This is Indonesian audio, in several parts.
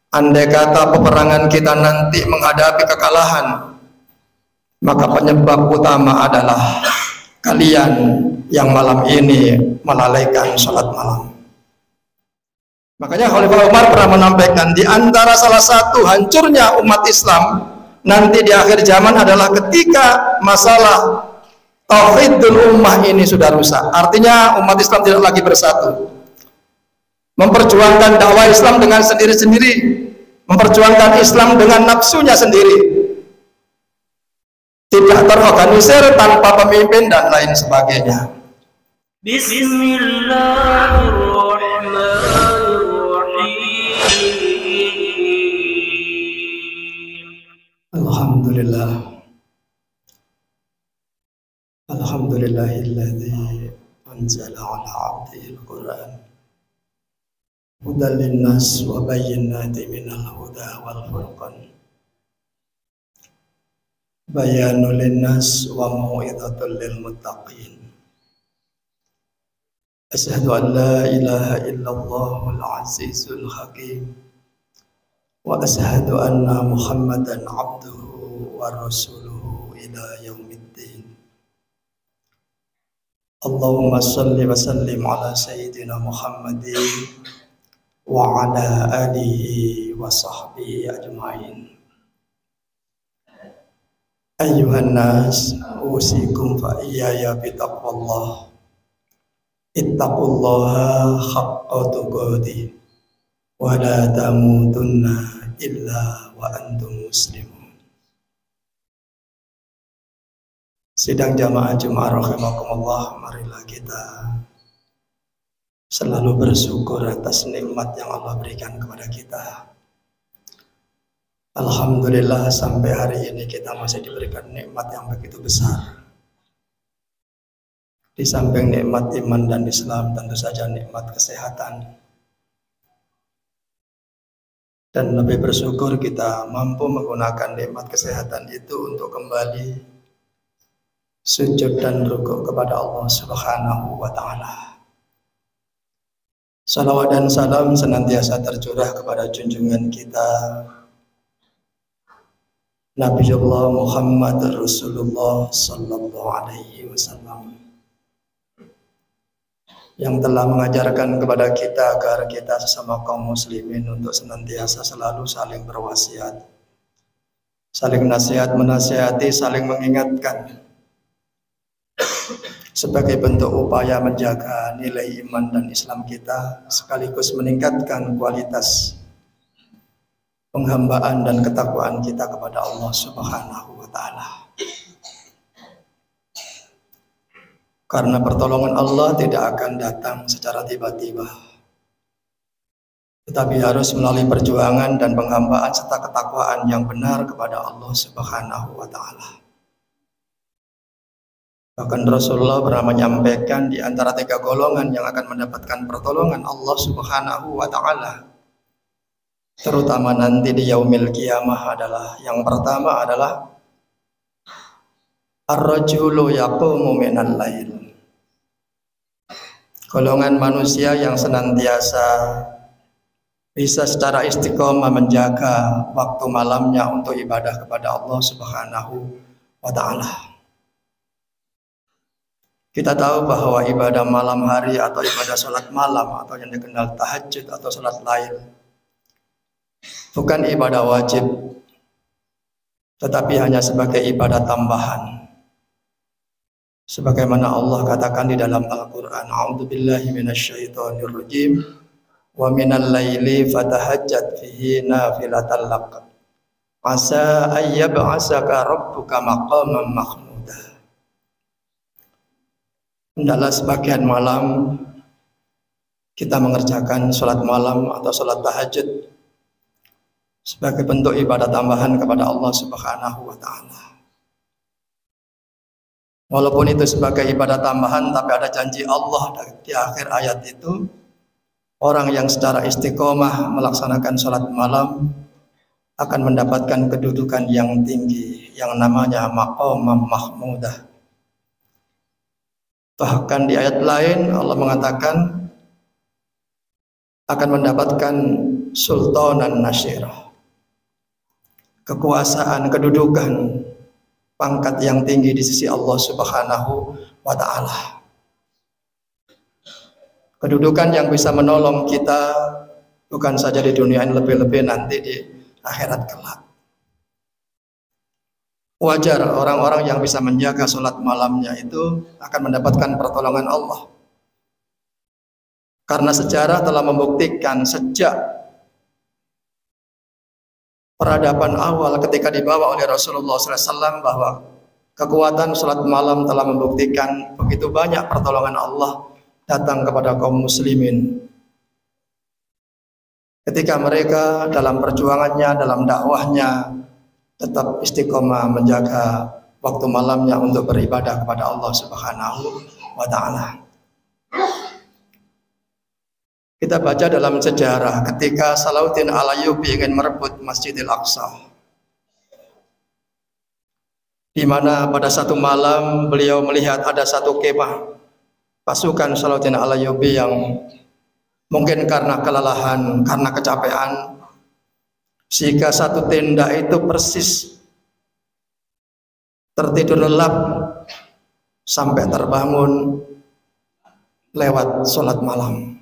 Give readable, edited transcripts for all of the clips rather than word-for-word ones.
andai kata peperangan kita nanti menghadapi kekalahan, maka penyebab utama adalah kalian yang malam ini melalaikan sholat malam. Makanya Khalifah Umar pernah menyampaikan, di antara salah satu hancurnya umat Islam nanti di akhir zaman adalah ketika masalah tauhidul ummah ini sudah rusak. Artinya umat Islam tidak lagi bersatu, memperjuangkan dakwah Islam dengan sendiri-sendiri, memperjuangkan Islam dengan nafsunya sendiri, tidak terorganisir, tanpa pemimpin dan lain sebagainya. Bismillahirrahmanirrahim. Alhamdulillah. Alhamdulillahilladzi anzala ala 'abdihi al-Qur'an hudan linnas wa bayyinatin minal huda wal furqan bayanul linnas wa mau'izatul lil muttaqin. Asyhadu an la ilaha illallahul azizul hakim wa asyhadu anna Muhammadan abduhu wa rasuluhu ila yaumiddin. Allahumma salli wa sallim ala sayyidina Muhammadin wa ala alihi wa sahbihi ajma'in. Ayyuhan nas, usikum fa iyaya bitaqwallah. Ittaqullaha haqqa tuqatih wa la tamutunna illa wa antum muslimun. Sidang jamaah Jumat rahimakumullah, marilah kita selalu bersyukur atas nikmat yang Allah berikan kepada kita. Alhamdulillah sampai hari ini kita masih diberikan nikmat yang begitu besar. Di samping nikmat iman dan Islam, tentu saja nikmat kesehatan. Dan lebih bersyukur kita mampu menggunakan nikmat kesehatan itu untuk kembali sujud dan rukuk kepada Allah Subhanahu wa ta'ala. Salawat dan salam senantiasa tercurah kepada junjungan kita Nabiullah Muhammad Rasulullah sallallahu alaihi wasallam, yang telah mengajarkan kepada kita agar kita sesama kaum muslimin untuk senantiasa selalu saling berwasiat, saling nasihat menasihati, saling mengingatkan sebagai bentuk upaya menjaga nilai iman dan Islam kita, sekaligus meningkatkan kualitas penghambaan dan ketakwaan kita kepada Allah Subhanahu wa ta'ala. Karena pertolongan Allah tidak akan datang secara tiba-tiba, tetapi harus melalui perjuangan dan penghambaan serta ketakwaan yang benar kepada Allah Subhanahu wa ta'ala. Bahkan Rasulullah pernah menyampaikan di antara 3 golongan yang akan mendapatkan pertolongan Allah Subhanahu wa ta'ala, terutama nanti di yaumil qiyamah, adalah yang pertama adalah ar-rajulu yaqumu minal lail, golongan manusia yang senantiasa bisa secara istiqomah menjaga waktu malamnya untuk ibadah kepada Allah Subhanahu wa ta'ala. Kita tahu bahwa ibadah malam hari atau ibadah sholat malam atau yang dikenal tahajud atau sholat lail bukan ibadah wajib, tetapi hanya sebagai ibadah tambahan. Sebagaimana Allah katakan di dalam Al-Quran, a'udzubillahi minasyaitonirrajim, wa minal laili fatahajjat fihi nafilatan lak asa ayyab'asaka rabbuka maqaman mahmuda. Hendaklah sebagian malam kita mengerjakan sholat malam atau sholat tahajud sebagai bentuk ibadah tambahan kepada Allah Subhanahu wa ta'ala. Walaupun itu sebagai ibadah tambahan, tapi ada janji Allah di akhir ayat itu, orang yang secara istiqomah melaksanakan sholat malam akan mendapatkan kedudukan yang tinggi yang namanya maqamam mahmudah. Bahkan di ayat lain Allah mengatakan akan mendapatkan sultanan nasyirah. Kekuasaan, kedudukan, pangkat yang tinggi di sisi Allah Subhanahu wa ta'ala. Kedudukan yang bisa menolong kita bukan saja di dunia ini, lebih-lebih nanti di akhirat kelak. Wajar orang-orang yang bisa menjaga sholat malamnya itu akan mendapatkan pertolongan Allah. Karena sejarah telah membuktikan sejak peradaban awal ketika dibawa oleh Rasulullah SAW bahwa kekuatan sholat malam telah membuktikan begitu banyak pertolongan Allah datang kepada kaum muslimin. Ketika mereka dalam perjuangannya, dalam dakwahnya tetap istiqomah menjaga waktu malamnya untuk beribadah kepada Allah Subhanahu wa ta'ala. Kita baca dalam sejarah ketika Salahuddin Al-Ayyubi ingin merebut Masjidil Aqsa, di mana pada satu malam beliau melihat ada satu kemah pasukan Salahuddin Al-Ayyubi yang mungkin karena kelelahan, karena kecapean, sehingga satu tenda itu persis tertidur lelap sampai terbangun lewat sholat malam.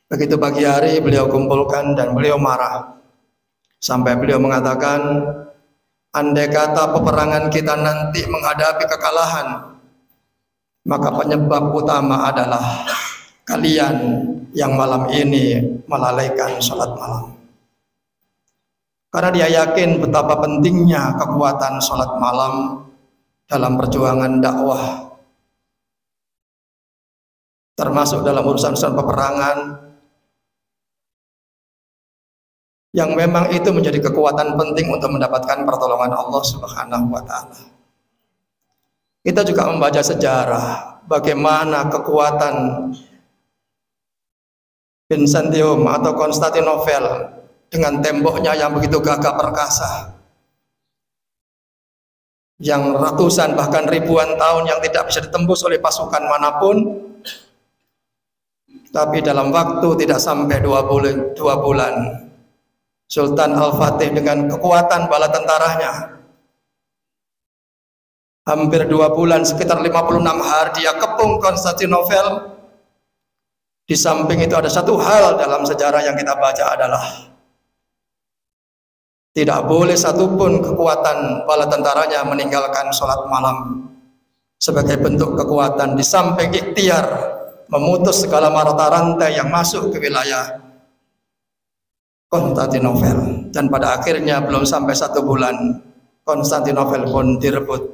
Begitu pagi hari beliau kumpulkan dan beliau marah sampai beliau mengatakan, andai kata peperangan kita nanti menghadapi kekalahan, maka penyebab utama adalah kalian yang malam ini melalaikan sholat malam. Karena dia yakin betapa pentingnya kekuatan sholat malam dalam perjuangan dakwah, termasuk dalam urusan peperangan, yang memang itu menjadi kekuatan penting untuk mendapatkan pertolongan Allah Subhanahu wa ta'ala. Kita juga membaca sejarah bagaimana kekuatan Byzantium atau Konstantinopel dengan temboknya yang begitu gagah perkasa, yang ratusan bahkan ribuan tahun yang tidak bisa ditembus oleh pasukan manapun, tapi dalam waktu tidak sampai 2 bulan Sultan Al-Fatih dengan kekuatan bala tentaranya, hampir 2 bulan, sekitar 56 hari dia kepung Konstantinopel. Di samping itu ada satu hal dalam sejarah yang kita baca adalah tidak boleh satupun kekuatan bala tentaranya meninggalkan sholat malam sebagai bentuk kekuatan, di samping ikhtiar memutus segala mata rantai yang masuk ke wilayah Konstantinopel. Dan pada akhirnya belum sampai 1 bulan Konstantinopel pun direbut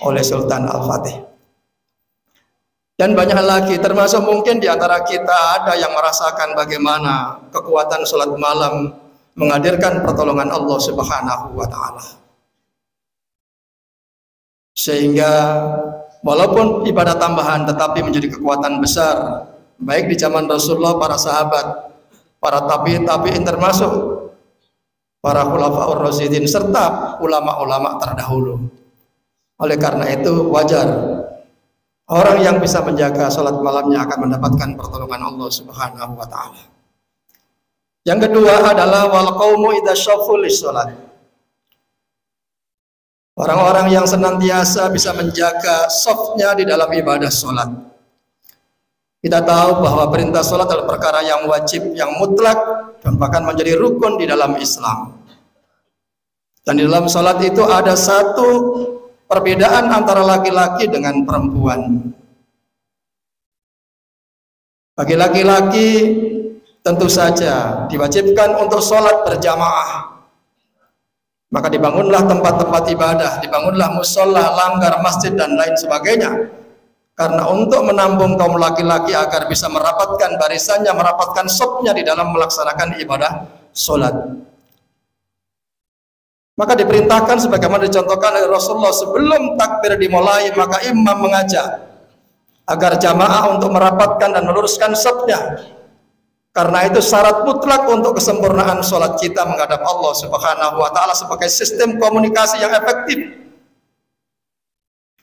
oleh Sultan Al-Fatih. Dan banyak lagi, termasuk mungkin di antara kita ada yang merasakan bagaimana kekuatan sholat malam menghadirkan pertolongan Allah Subhanahu wa ta'ala. Sehingga walaupun ibadah tambahan tetapi menjadi kekuatan besar, baik di zaman Rasulullah, para sahabat, para tabi'in termasuk para khulafaur rasyidin serta ulama-ulama terdahulu. Oleh karena itu wajar orang yang bisa menjaga sholat malamnya akan mendapatkan pertolongan Allah Subhanahu wa ta'ala. Yang kedua adalah wal qaumu idza syaffu lis-shalat. Orang-orang yang senantiasa bisa menjaga shafnya di dalam ibadah sholat. Kita tahu bahwa perintah sholat adalah perkara yang wajib, yang mutlak, dan bahkan menjadi rukun di dalam Islam. Dan di dalam sholat itu ada satu perbedaan antara laki-laki dengan perempuan. Bagi laki-laki tentu saja diwajibkan untuk sholat berjamaah. Maka dibangunlah tempat-tempat ibadah, dibangunlah musola, langgar, masjid dan lain sebagainya. Karena untuk menampung kaum laki-laki agar bisa merapatkan barisannya, merapatkan shafnya di dalam melaksanakan ibadah sholat. Maka diperintahkan sebagaimana dicontohkan oleh Rasulullah, sebelum takbir dimulai maka imam mengajak agar jamaah untuk merapatkan dan meluruskan shafnya. Karena itu syarat mutlak untuk kesempurnaan sholat kita menghadap Allah Subhanahu wa ta'ala sebagai sistem komunikasi yang efektif,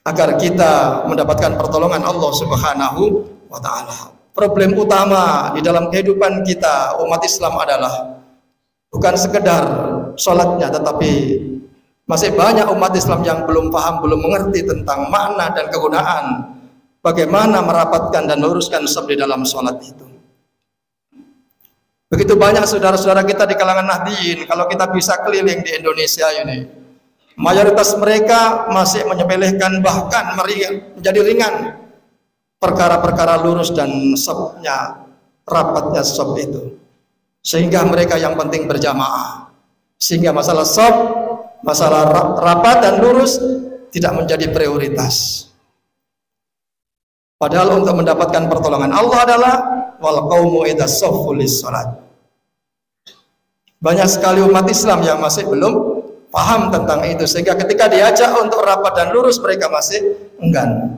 agar kita mendapatkan pertolongan Allah Subhanahu wa ta'ala. problem utama di dalam kehidupan kita umat Islam adalah bukan sekedar sholatnya, tetapi masih banyak umat Islam yang belum paham, belum mengerti tentang makna dan kegunaan bagaimana merapatkan dan luruskan saf di dalam sholat itu. Begitu banyak saudara-saudara kita di kalangan Nahdliyin, kalau kita bisa keliling di Indonesia ini, mayoritas mereka masih menyepelekan, bahkan menjadi ringan perkara-perkara lurus dan safnya, rapatnya saf itu. Sehingga mereka yang penting berjamaah. Sehingga masalah saf, masalah rapat dan lurus tidak menjadi prioritas. Padahal untuk mendapatkan pertolongan Allah adalah wal qaumu idza shaffu lis-shalat. Banyak sekali umat Islam yang masih belum paham tentang itu, sehingga ketika diajak untuk rapat dan lurus mereka masih enggan.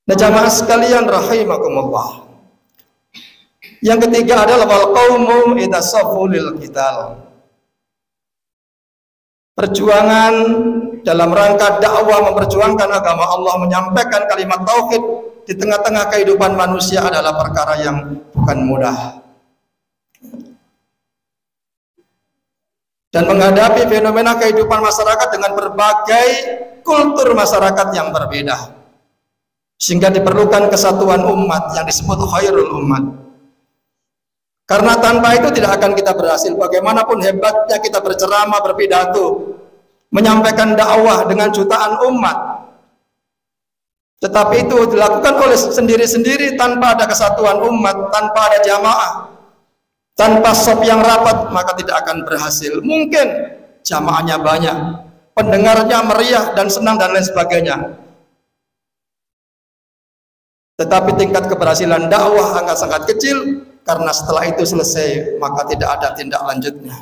Nah, jamaah sekalian rahimakumullah. Yang ketiga adalah wal qaumu idza shaffu lil qital. Perjuangan dalam rangka dakwah memperjuangkan agama Allah, menyampaikan kalimat tauhid di tengah-tengah kehidupan manusia adalah perkara yang bukan mudah. Dan menghadapi fenomena kehidupan masyarakat dengan berbagai kultur masyarakat yang berbeda, sehingga diperlukan kesatuan umat yang disebut khairul umat. Karena tanpa itu tidak akan kita berhasil. Bagaimanapun hebatnya kita berceramah, berpidato, menyampaikan dakwah dengan jutaan umat, tetapi itu dilakukan oleh sendiri-sendiri tanpa ada kesatuan umat, tanpa ada jamaah, tanpa shaf yang rapat, maka tidak akan berhasil. Mungkin jamaahnya banyak, pendengarnya meriah dan senang dan lain sebagainya, tetapi tingkat keberhasilan dakwah sangat kecil, karena setelah itu selesai maka tidak ada tindak lanjutnya.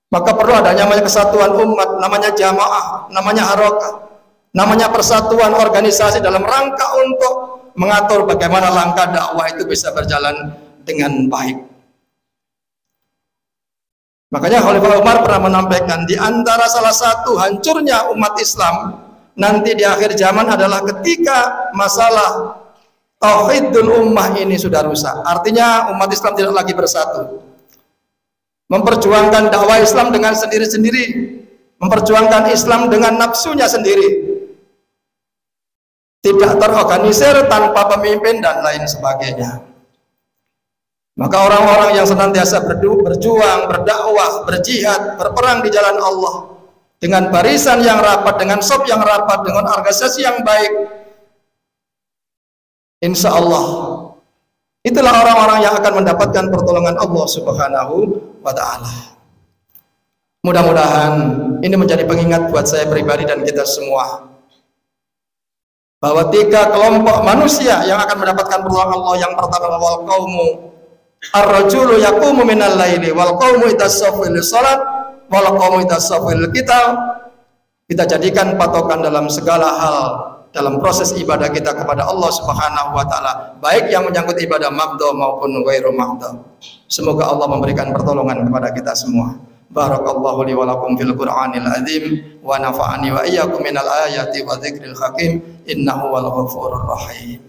Maka perlu adanya namanya kesatuan umat, namanya jamaah, namanya harokah, namanya persatuan organisasi dalam rangka untuk mengatur bagaimana langkah dakwah itu bisa berjalan dengan baik. Makanya Khalifah Umar pernah menampilkan di antara salah satu hancurnya umat Islam nanti di akhir zaman adalah ketika masalah tauhidul ummah ini sudah rusak. Artinya umat Islam tidak lagi bersatu, memperjuangkan dakwah Islam dengan sendiri-sendiri, memperjuangkan Islam dengan nafsunya sendiri, tidak terorganisir, tanpa pemimpin dan lain sebagainya. Maka orang-orang yang senantiasa berjuang, berdakwah, berjihad, berperang di jalan Allah dengan barisan yang rapat, dengan shaf yang rapat, dengan organisasi yang baik, insya Allah itulah orang-orang yang akan mendapatkan pertolongan Allah Subhanahu wa ta'ala. Mudah-mudahan ini menjadi pengingat buat saya pribadi dan kita semua, bahwa tiga kelompok manusia yang akan mendapatkan pertolongan Allah. Yang pertama, wal qaumu ar-rajulu yaqumu minal laili wal qaumu idza shaffu lis-shalat wal qaumu idza shaffu lil-qital. Kita jadikan patokan dalam segala hal dalam proses ibadah kita kepada Allah Subhanahu wa ta'ala, baik yang menyangkut ibadah maqdha maupun ghairu maqdha. Semoga Allah memberikan pertolongan kepada kita semua. Barakallahu li wa lakum fil Qur'anil azim wa nafa'ani wa iyyakum minal ayati wa dzikril hakim innahu wal ghafurur rahim.